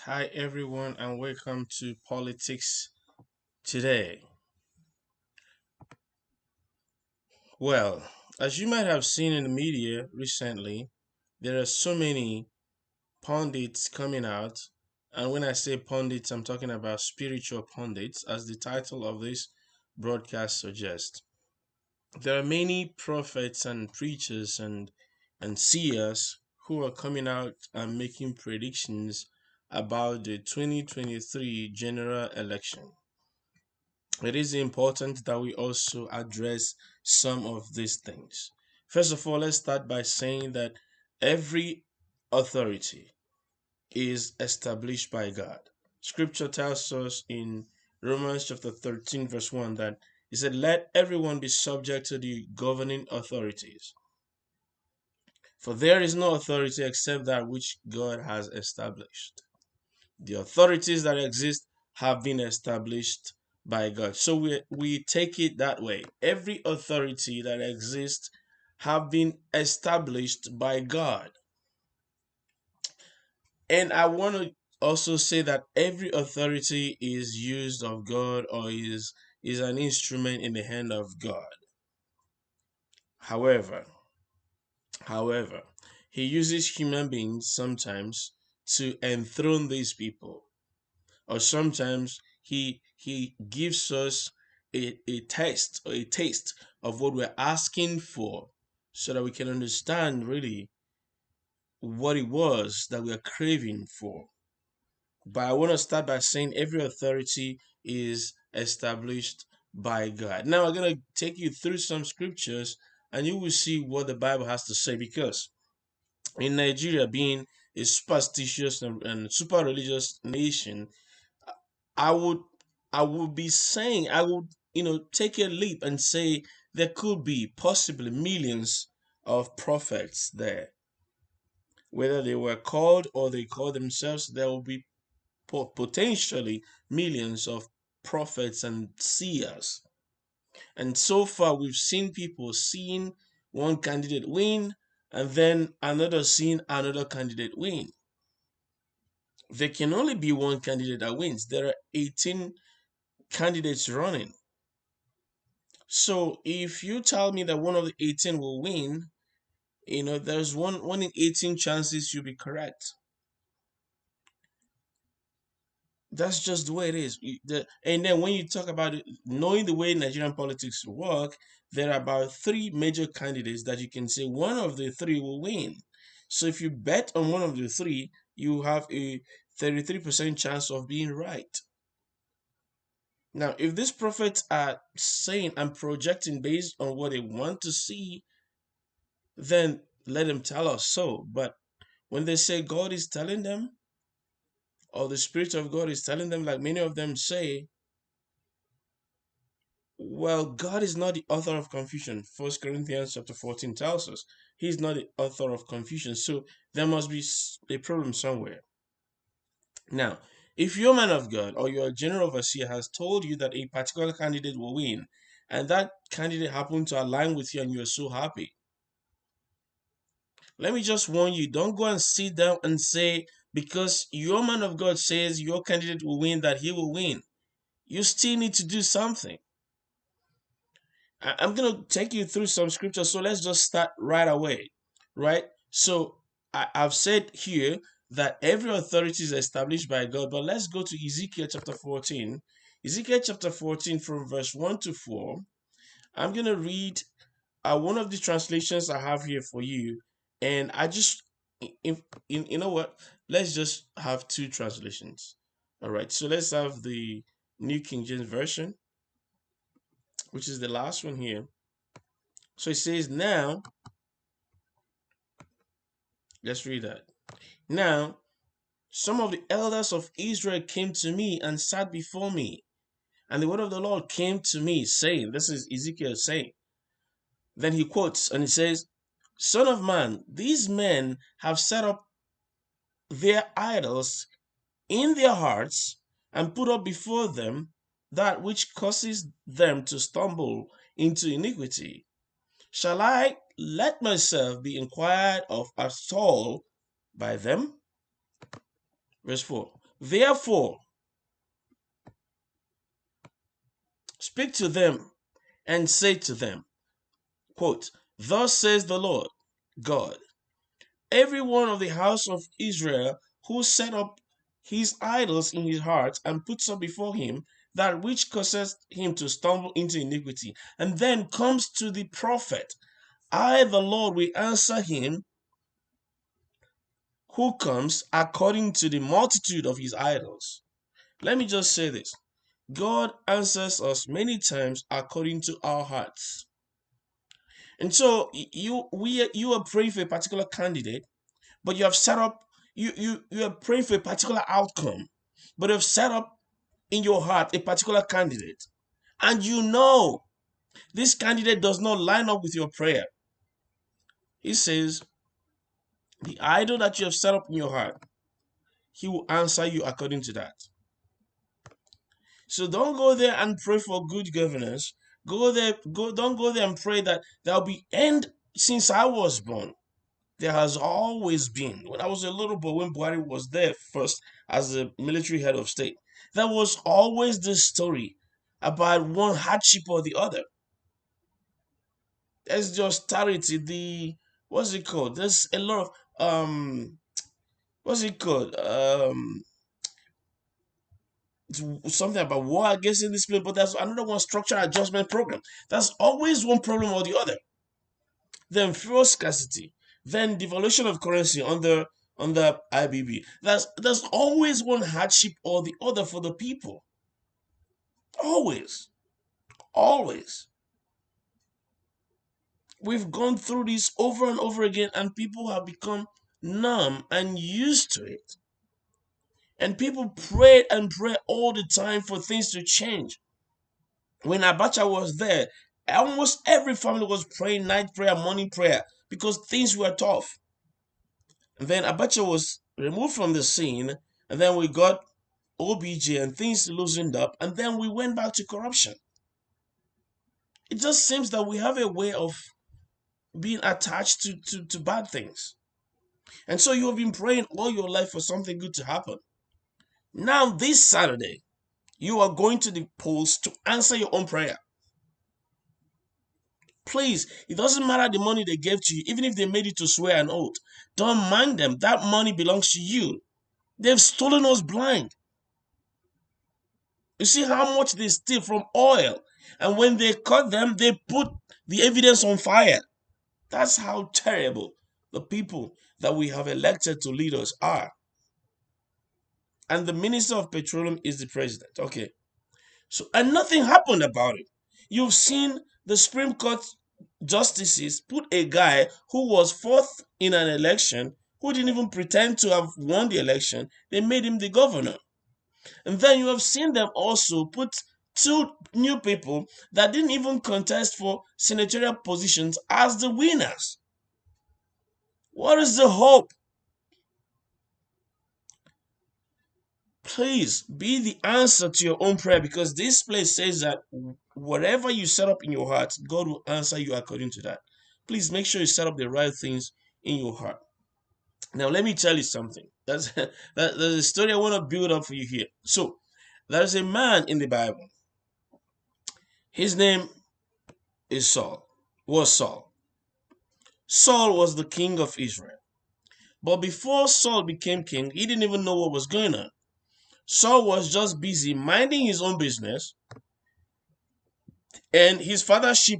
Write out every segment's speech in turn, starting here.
Hi, everyone, and welcome to Politics Today. Well, as you might have seen in the media recently, there are so many pundits coming out. And when I say pundits, I'm talking about spiritual pundits, as the title of this broadcast suggests. There are many prophets and preachers and seers who are coming out and making predictions about the 2023 general election. It is important that we also address some of these things. First of all, let's start by saying that every authority is established by God. Scripture tells us in Romans chapter 13, verse 1 that he said, "Let everyone be subject to the governing authorities, for there is no authority except that which God has established." The authorities that exist have been established by God. So we take it that way. Every authority that exists have been established by God. And I want to also say that every authority is used of God or is an instrument in the hand of God. However, however, he uses human beings sometimes to enthrone these people, or sometimes he gives us a taste of what we're asking for so that we can understand really what it was that we are craving for. But I want to start by saying every authority is established by God. Now I'm going to take you through some scriptures and you will see what the Bible has to say, because in Nigeria, being a superstitious and super religious nation, I would I would be saying, I would, take a leap and say there could be possibly millions of prophets there. Whether they were called or they call themselves, there will be potentially millions of prophets and seers. And so far, we've seen people seeing one candidate win and then another seeing another candidate win. There can only be one candidate that wins. There are 18 candidates running. So if you tell me that one of the 18 will win, there's one in 18 chances you'll be correct. That's just the way it is. And then when you talk about it, knowing the way Nigerian politics work, there are about three major candidates that you can say one of the three will win. So if you bet on one of the three, you have a 33% chance of being right. Now, if these prophets are saying and projecting based on what they want to see, then let them tell us so. But when they say God is telling them, or the Spirit of God is telling them, like many of them say, well, God is not the author of confusion. 1 Corinthians chapter 14 tells us he's not the author of confusion. So there must be a problem somewhere. Now, if you're a man of God or your general overseer has told you that a particular candidate will win, and that candidate happened to align with you and you're so happy, let me just warn you, don't go and sit down and say, because your man of God says your candidate will win, that he will win. You still need to do something. I'm going to take you through some scriptures. So let's just start right away, right? So I've said here that every authority is established by God, but let's go to Ezekiel chapter 14. Ezekiel chapter 14 from verse 1 to 4. I'm going to read one of the translations I have here for you. And I just, you know what? Let's just have two translations. All right. So let's have the New King James Version, which is the last one here. So it says, now, let's read that. Now, some of the elders of Israel came to me and sat before me. And the word of the Lord came to me, saying, this is Ezekiel saying. Then he quotes and he says, Son of man, these men have set up their idols in their hearts and put up before them that which causes them to stumble into iniquity. Shall I let myself be inquired of at all by them? Verse 4. Therefore, speak to them and say to them, quote, thus says the Lord God, every one of the house of Israel who set up his idols in his heart and puts up before him that which causes him to stumble into iniquity, and then comes to the prophet, I, the Lord, will answer him who comes according to the multitude of his idols. Let me just say this. God answers us many times according to our hearts. And so you are praying for a particular candidate, but you have set up you are praying for a particular outcome, but you have set up in your heart a particular candidate, and you know this candidate does not line up with your prayer. He says, the idol that you have set up in your heart, he will answer you according to that. So don't go there and pray for good governance. Don't go there and pray that there'll be end. Since I was born, there has always been, when I was a little boy, when Buhari was there first as the military head of state, there was always this story about one hardship or the other. There's the austerity, the what's it called? There's a lot of what's it called? It's something about war against indiscipline, but there's another one, structural adjustment program. That's always one problem or the other. Then fuel scarcity, then devaluation of currency under IBB. There's always one hardship or the other for the people. Always, always. We've gone through this over and over again, and people have become numb and used to it. And people pray and pray all the time for things to change. When Abacha was there, almost every family was praying night prayer, morning prayer, because things were tough. And then Abacha was removed from the scene, and then we got OBJ and things loosened up, and then we went back to corruption. It just seems that we have a way of being attached to bad things. And so you have been praying all your life for something good to happen. Now, this Saturday, you are going to the polls to answer your own prayer. Please, it doesn't matter the money they gave to you, even if they made you to swear an oath. Don't mind them. That money belongs to you. They've stolen us blind. You see how much they steal from oil. And when they caught them, they put the evidence on fire. That's how terrible the people that we have elected to lead us are. And the Minister of Petroleum is the president. Okay. So, and nothing happened about it. You've seen the Supreme Court justices put a guy who was fourth in an election, who didn't even pretend to have won the election. They made him the governor. And then you have seen them also put two new people that didn't even contest for senatorial positions as the winners. What is the hope? Please be the answer to your own prayer, because this place says that whatever you set up in your heart, God will answer you according to that. Please make sure you set up the right things in your heart. Now, let me tell you something. There's a story I want to build up for you here. So, there's a man in the Bible. His name is Saul. Was Saul. Saul was the king of Israel. But before Saul became king, he didn't even know what was going on. Saul was just busy minding his own business, and his father's sheep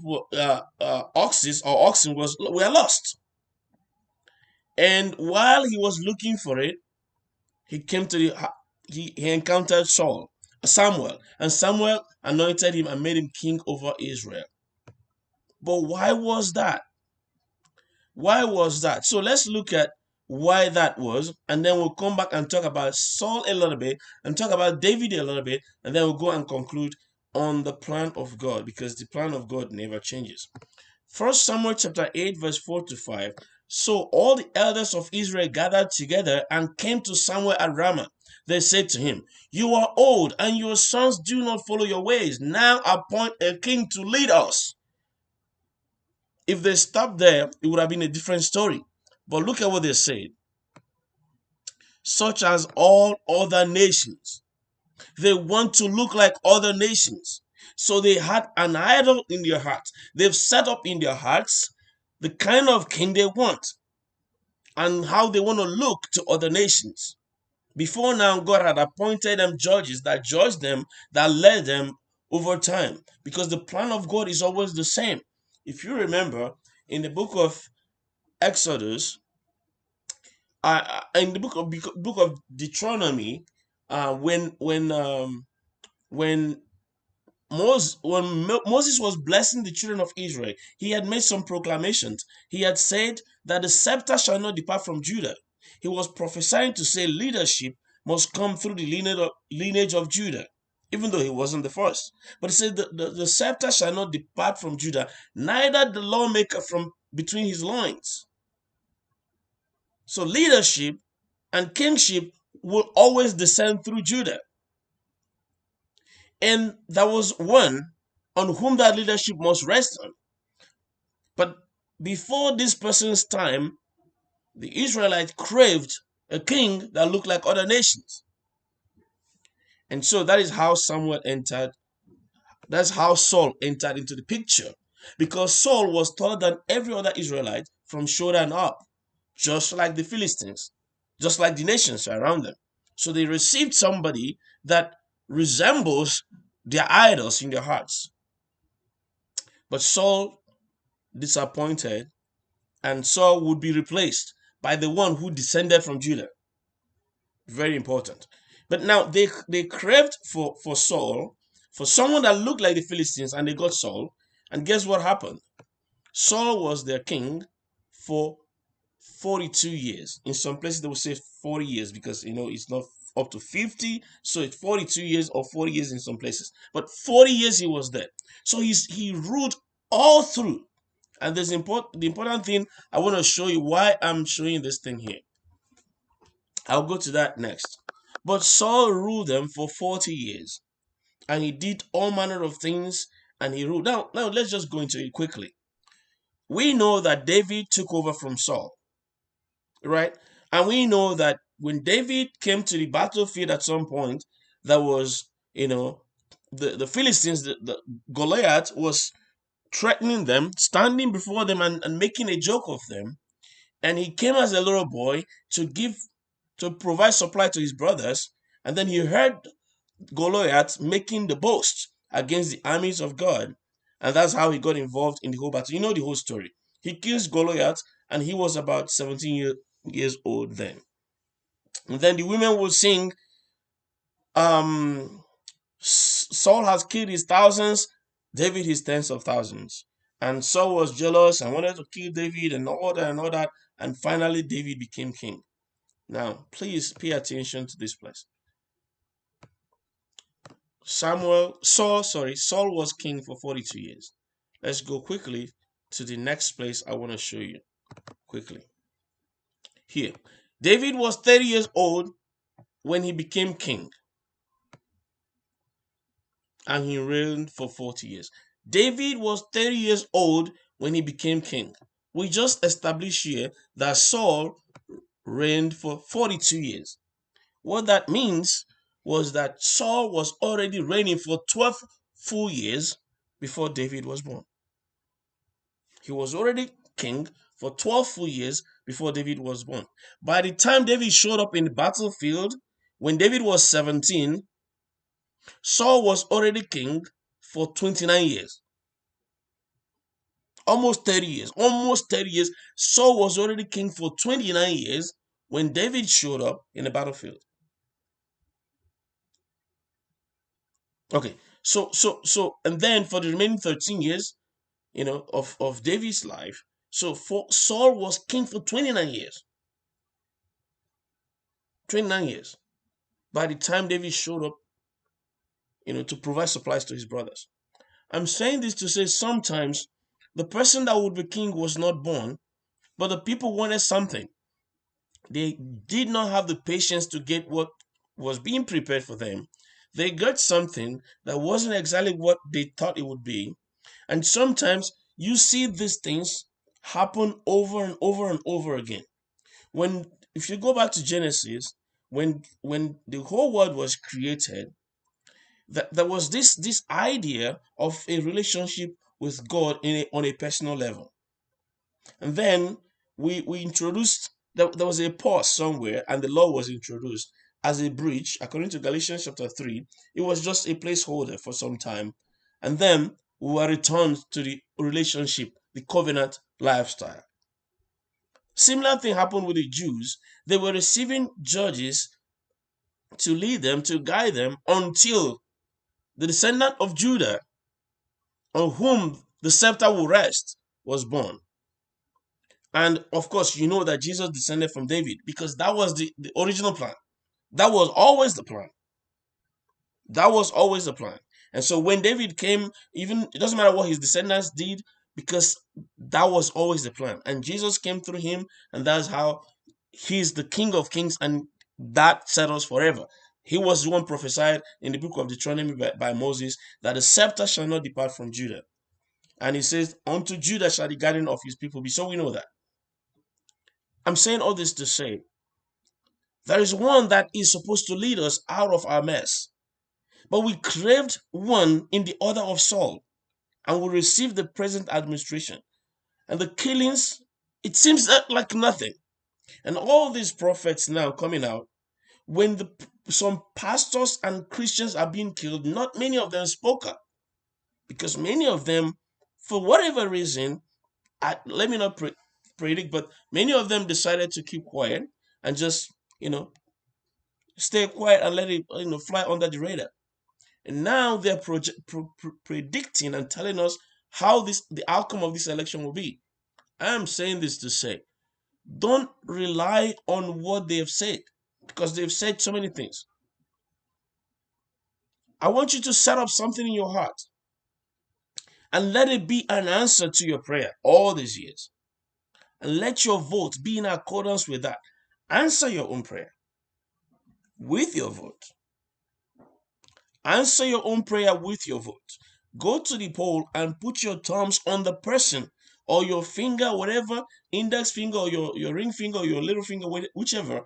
oxen were lost. And while he was looking for it, he came to he encountered Samuel, and Samuel anointed him and made him king over Israel. But why was that? Why was that? So let's look at why that was, and then we'll come back and talk about Saul a little bit, and talk about David a little bit, and then we'll go and conclude on the plan of God, because the plan of God never changes. 1 Samuel chapter 8 verse 4 to 5. So all the elders of Israel gathered together and came to Samuel at Ramah. They said to him, you are old, and your sons do not follow your ways. Now appoint a king to lead us. If they stopped there, it would have been a different story. But look at what they said. such as all other nations. They want to look like other nations. So they had an idol in their hearts. They've set up in their hearts the kind of king they want and how they want to look to other nations. Before now, God had appointed them judges that judged them, that led them over time, because the plan of God is always the same. If you remember, in the book of Exodus, in the book of Deuteronomy, when Moses was blessing the children of Israel, he had made some proclamations. He had said that the scepter shall not depart from Judah. He was prophesying to say leadership must come through the lineage of Judah, even though he wasn't the first. But he said the scepter shall not depart from Judah, neither the lawmaker from between his loins. So leadership and kingship will always descend through Judah. And there was one on whom that leadership must rest on. But before this person's time, the Israelites craved a king that looked like other nations. And so that is how Samuel entered. That's how Saul entered into the picture. Because Saul was taller than every other Israelite from shoulder and up, just like the Philistines, just like the nations around them. So they received somebody that resembles their idols in their hearts. But Saul disappointed, and Saul would be replaced by the one who descended from Judah. Very important. But now they craved for Saul, for someone that looked like the Philistines, and they got Saul. And guess what happened? Saul was their king for 42 years. In some places they will say 40 years because it's not up to 50, so it's 42 years or 40 years in some places. But 40 years he was there. So he ruled all through. And the important thing I want to show you why I'm showing this thing here. I'll go to that next. But Saul ruled them for 40 years, and he did all manner of things, and he ruled. Now let's just go into it quickly. We know that David took over from Saul, right? And we know that when David came to the battlefield at some point, there was, the Philistines, the Goliath was threatening them, standing before them and making a joke of them. And he came as a little boy to provide supply to his brothers. And then he heard Goliath making the boast against the armies of God. And that's how he got involved in the whole battle. You know the whole story. He kills Goliath, and he was about 17 years old then. And then the women will sing, Saul has killed his thousands, David his tens of thousands. And Saul was jealous and wanted to kill David and all that and all that. And finally, David became king. Now, please pay attention to this place. Saul was king for 42 years. Let's go quickly to the next place I want to show you quickly. Here, David was 30 years old when he became king, and he reigned for 40 years. David was 30 years old when he became king. We just established here that Saul reigned for 42 years. What that means was that Saul was already reigning for 12 full years before David was born. He was already king for 12 full years before David was born. By the time David showed up in the battlefield, when David was 17, Saul was already king for 29 years. Almost 30 years. Almost 30 years. Saul was already king for 29 years when David showed up in the battlefield. Okay, so and then for the remaining 13 years, of David's life, so Saul was king for 29 years. 29 years. By the time David showed up, to provide supplies to his brothers. I'm saying this to say sometimes the person that would be king was not born, but the people wanted something. They did not have the patience to get what was being prepared for them. They got something that wasn't exactly what they thought it would be. And sometimes you see these things happen over and over and over again. If you go back to Genesis, when the whole world was created, that there was this idea of a relationship with God on a personal level. And then we introduced, there was a pause somewhere, and the law was introduced as a bridge. According to Galatians chapter 3, it was just a placeholder for some time. And then we were returned to the relationship, the covenant lifestyle. Similar thing happened with the Jews. They were receiving judges to lead them, to guide them, until the descendant of Judah, on whom the scepter will rest, was born. And of course, you know that Jesus descended from David, because that was the original plan. That was always the plan. That was always the plan. And so when David came, even it doesn't matter what his descendants did, because that was always the plan. And Jesus came through him, and that's how he's the King of Kings, and that settles forever. He was the one prophesied in the book of Deuteronomy by Moses, that the scepter shall not depart from Judah. And he says, unto Judah shall the guardian of his people be. So we know that. I'm saying all this to say, there is one that is supposed to lead us out of our mess. But we craved one in the order of Saul, and we received the present administration. And the killings, it seems like nothing. And all these prophets now coming out, when some pastors and Christians are being killed, not many of them spoke up. Because many of them, for whatever reason, let me not predict, but many of them decided to keep quiet and just, stay quiet and let it, fly under the radar. And now they're predicting and telling us how the outcome of this election will be. I am saying this to say, don't rely on what they have said, because they've said so many things. I want you to set up something in your heart and let it be an answer to your prayer all these years. And let your vote be in accordance with that. Answer your own prayer with your vote. Answer your own prayer with your vote. Go to the poll and put your thumbs on the person, or your finger, whatever, index finger or your ring finger or your little finger, whichever.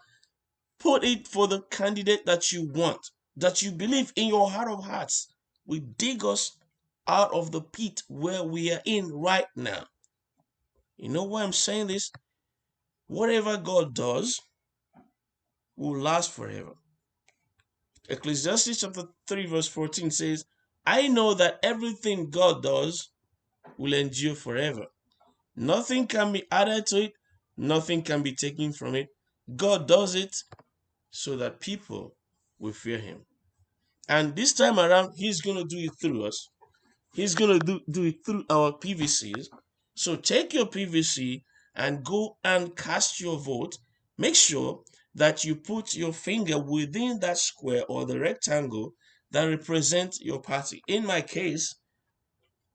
Put it for the candidate that you want, that you believe in your heart of hearts will dig us out of the pit where we are in right now. You know why I'm saying this? Whatever God does will last forever. Ecclesiastes chapter 3 verse 14 says, I know that everything God does will endure forever. Nothing can be added to it. Nothing can be taken from it. God does it so that people will fear him. And this time around, he's going to do it through us. He's going to do it through our PVCs. So take your PVC and go and cast your vote. Make sure that you put your finger within that square or the rectangle that represents your party. In my case,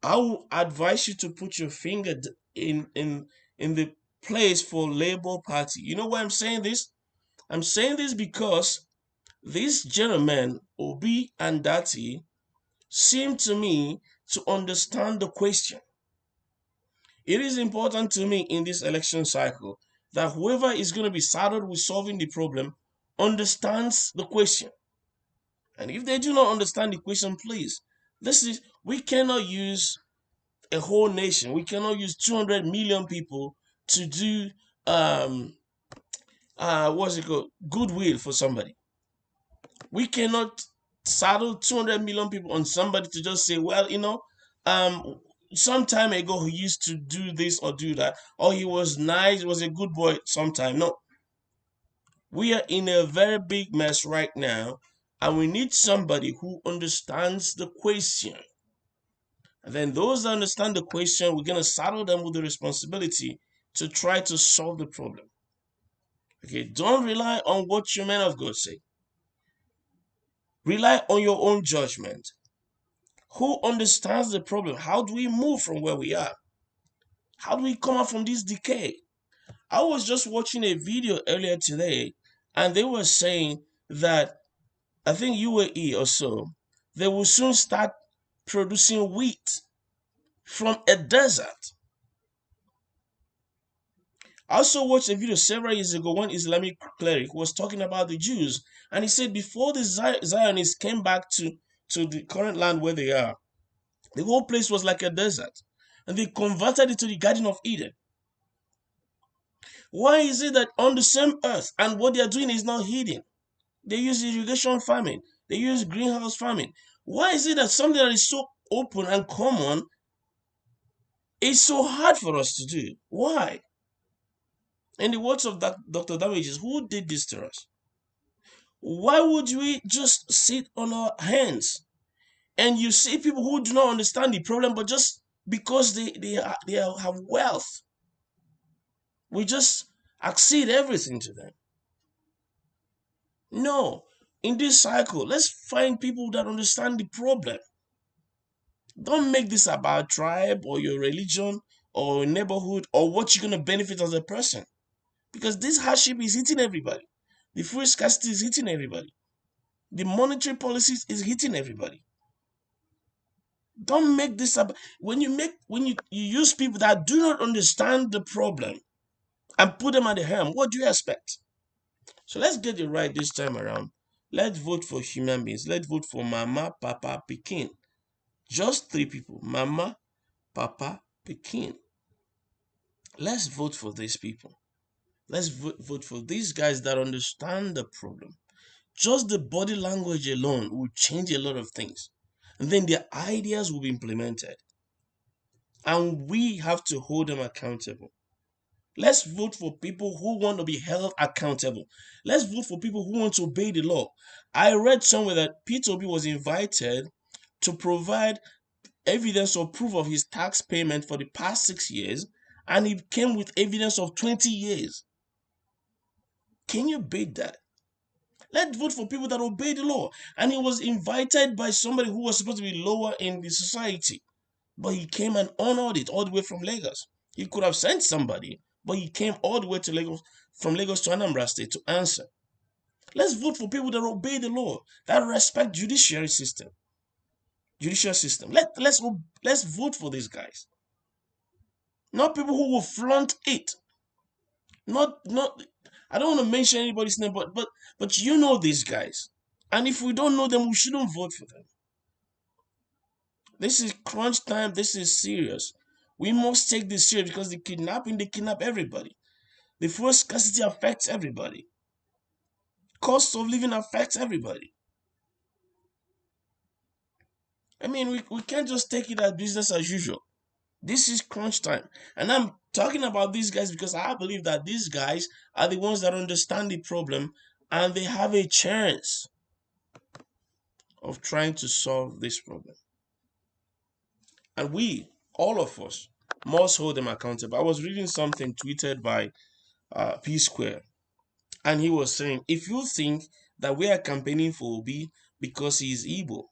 I will advise you to put your finger in the place for Labour Party. You know why I'm saying this? I'm saying this because these gentlemen, Obi and Datti, seem to me to understand the question. It is important to me in this election cycle that whoever is going to be saddled with solving the problem understands the question. And if they do not understand the question, please, we cannot use a whole nation. We cannot use 200 million people to do what's it called, goodwill for somebody. We cannot saddle 200 million people on somebody to just say, well, some time ago he used to do this or do that, or he was nice, was a good boy sometime. No, we are in a very big mess right now, and we need somebody who understands the question. And then those that understand the question, we're going to saddle them with the responsibility to try to solve the problem. Okay, don't rely on what your men of God say. Rely on your own judgment. Who understands the problem? How do we move from where we are? How do we come out from this decay? I was just watching a video earlier today, and they were saying that, I think UAE or so, they will soon start producing wheat from a desert. I also watched a video several years ago. One Islamic cleric was talking about the Jews, and he said before the Zionists came back to the current land where they are, the whole place was like a desert, and they converted it to the Garden of Eden. Why is it that on the same earth, and what they are doing is not hidden? They use irrigation farming, they use greenhouse farming. Why is it that something that is so open and common is so hard for us to do? Why? In the words of Dr. Damages, who did this to us? Why would we just sit on our hands? And you see people who do not understand the problem, but just because they have wealth, we just accede everything to them. No, in this cycle, let's find people that understand the problem. Don't make this about tribe or your religion or neighborhood or what you're going to benefit as a person. Because this hardship is hitting everybody. The food scarcity is hitting everybody. The monetary policies is hitting everybody. Don't make this about when you use people that do not understand the problem and put them at the helm, what do you expect? So let's get it right this time around. Let's vote for human beings. Let's vote for Mama, Papa, Pekin. Just 3 people. Mama, Papa, Pekin. Let's vote for these people. Let's vote for these guys that understand the problem. Just the body language alone will change a lot of things. And then their ideas will be implemented. And we have to hold them accountable. Let's vote for people who want to be held accountable. Let's vote for people who want to obey the law. I read somewhere that Peter Obi was invited to provide evidence or proof of his tax payment for the past 6 years, and he came with evidence of 20 years. Can you beat that? Let's vote for people that obey the law. And he was invited by somebody who was supposed to be lower in the society, but he came and honored it all the way from Lagos. He could have sent somebody, but he came all the way to Lagos, from Lagos to Anambra State to answer. Let's vote for people that obey the law, that respect judicial system. Let's vote for these guys. Not people who will flaunt it. Not I don't want to mention anybody's name, but you know these guys. And if we don't know them, we shouldn't vote for them. This is crunch time. This is serious. We must take this serious because they kidnap everybody. The fuel scarcity affects everybody. Cost of living affects everybody. I mean, we can't just take it as business as usual. This is crunch time. And I'm talking about these guys because I believe that these guys are the ones that understand the problem and they have a chance of trying to solve this problem. And we, all of us, must hold them accountable. I was reading something tweeted by P Square, and he was saying, if you think that we are campaigning for Obi because he is Igbo,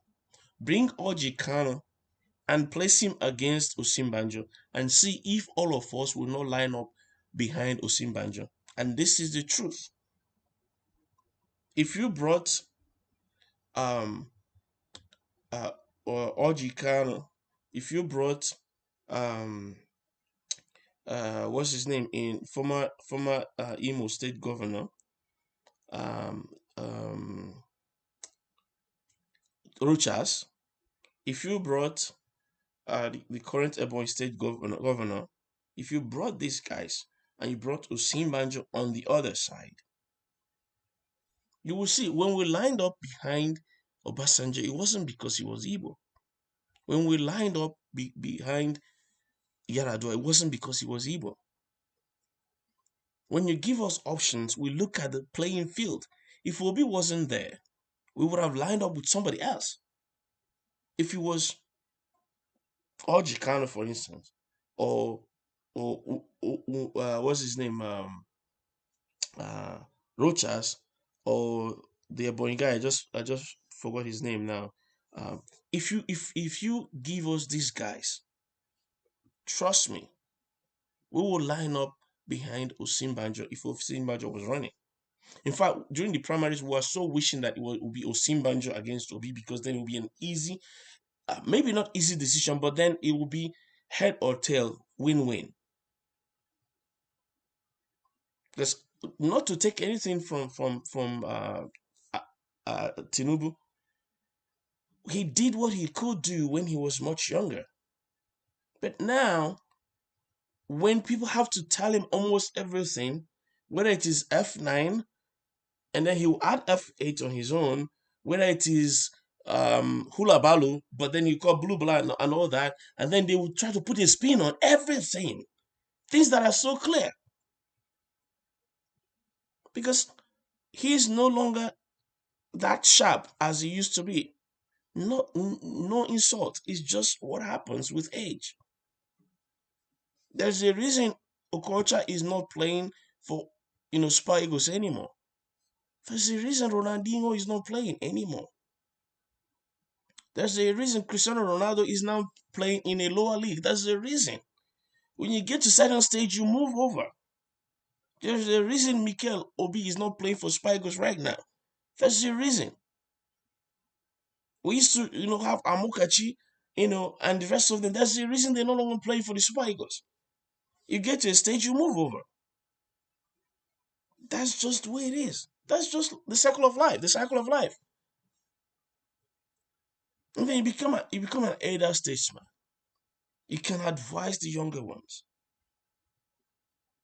bring Oji Kano and place him against Osinbajo and see if all of us will not line up behind Osinbajo. And this is the truth. If you brought um or Oji Kano, if you brought um what's his name, in former Imo State Governor um um Rochas, if you brought the current Ebonyi State governor, if you brought these guys and you brought Osinbajo on the other side, you will see when we lined up behind Obasanjo, it wasn't because he was Igbo. When we lined up behind Yaradua, it wasn't because he was Igbo. When you give us options, we look at the playing field. If Obi wasn't there, we would have lined up with somebody else. If it was Orji Kano, for instance, or what's his name, uh, Rochas, or the Ebonyi guy, I just forgot his name now. If you give us these guys, trust me, we will line up behind Osinbajo if Osinbajo was running. In fact, during the primaries, we were so wishing that it would be Osinbajo against Obi because then it would be an easy, maybe not easy decision, but then it will be head or tail, win-win. Because not to take anything from Tinubu, he did what he could do when he was much younger. But now, when people have to tell him almost everything, whether it is F9 and then he will add F8 on his own, whether it is hula balu, but then you call blue blah and all that, and then they will try to put a spin on everything, things that are so clear, because he is no longer that sharp as he used to be. No insult. It's just what happens with age. There's a reason Okocha is not playing for Super Eagles anymore. There's a reason Ronaldinho is not playing anymore. There's a reason Cristiano Ronaldo is now playing in a lower league. There's a reason. When you get to certain stage, you move over. There's a reason Mikel Obi is not playing for Super Eagles right now. There's a reason. We used to, have Amokachi, and the rest of them. That's the reason they're no longer playing for the Super Eagles. You get to a stage, you move over. That's just the way it is. That's just the cycle of life. The cycle of life. And then you become an elder statesman. You can advise the younger ones.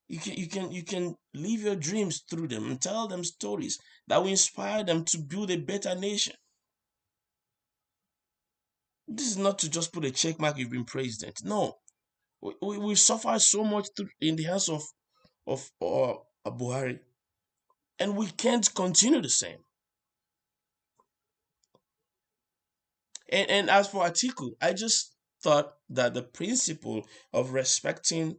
You can live your dreams through them and tell them stories that will inspire them to build a better nation. This is not to just put a check mark you've been president. No, we suffer so much in the hands of Buhari, and we can't continue the same. And as for Atiku, I just thought that the principle of respecting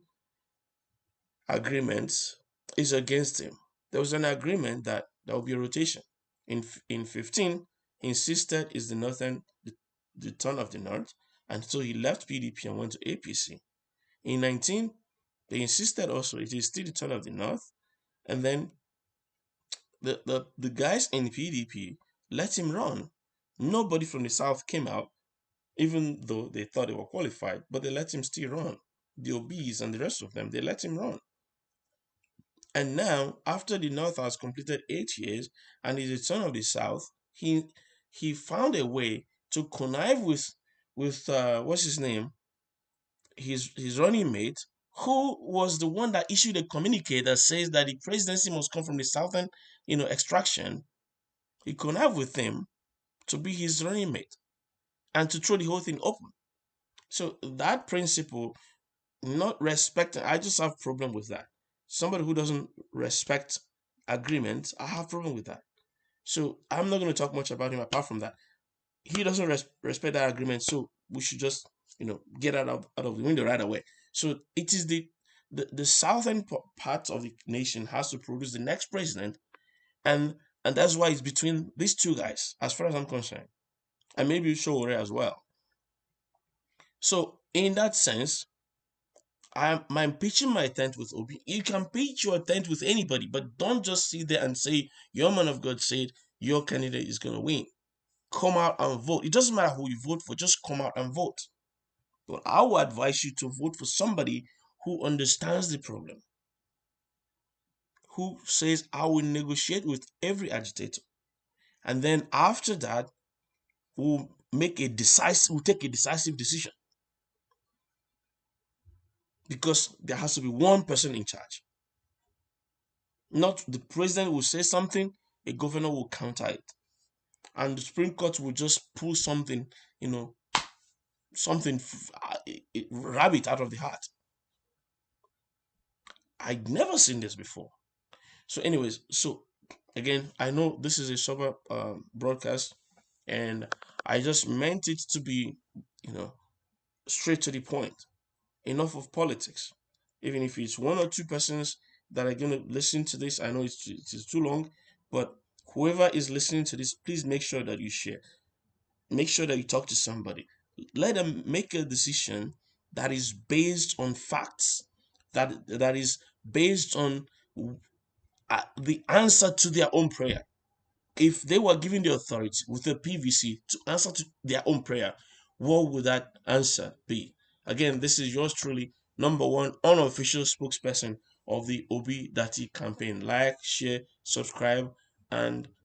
agreements is against him. There was an agreement that there will be a rotation. In 15, he insisted is the turn of the north, and so he left PDP and went to APC. In 19, they insisted also it is still the turn of the north, and then the guys in PDP let him run. Nobody from the south came out, even though they thought they were qualified, but they let him still run. The Obis and the rest of them, they let him run. And now, after the North has completed 8 years and is the son of the South, he found a way to connive with what's his name, his running mate, who was the one that issued a communique that says that the presidency must come from the southern, extraction. He connived with him to be his running mate and to throw the whole thing open. So that principle, not respecting, I just have problem with that. Somebody who doesn't respect agreements, I have problem with that. So I'm not going to talk much about him apart from that. He doesn't respect that agreement, so we should just get out of the window right away. So it is the southern part of the nation has to produce the next president, and that's why it's between these two guys, as far as I'm concerned, and maybe Showore as well. So in that sense, I'm pitching my tent with Obi. You can pitch your tent with anybody, but don't just sit there and say your man of God said your candidate is going to win. Come out and vote. It doesn't matter who you vote for, just come out and vote. But I would advise you to vote for somebody who understands the problem, who says, I will negotiate with every agitator. And then after that, we'll take a decisive decision. Because there has to be one person in charge. Not the president will say something, a governor will counter it. And the Supreme Court will just pull something, something, rabbit out of the hat. I'd never seen this before. So, anyways, again, I know this is a sober broadcast, and I just meant it to be, straight to the point. Enough of politics. Even if it's one or two persons that are going to listen to this, I know it is too long, but whoever is listening to this, please make sure that you share. Make sure that you talk to somebody. Let them make a decision that is based on facts, that is based on the answer to their own prayer. If they were given the authority with a PVC to answer to their own prayer, what would that answer be? Again, this is yours truly, number one unofficial spokesperson of the Obi-Datti campaign. Like, share, subscribe, and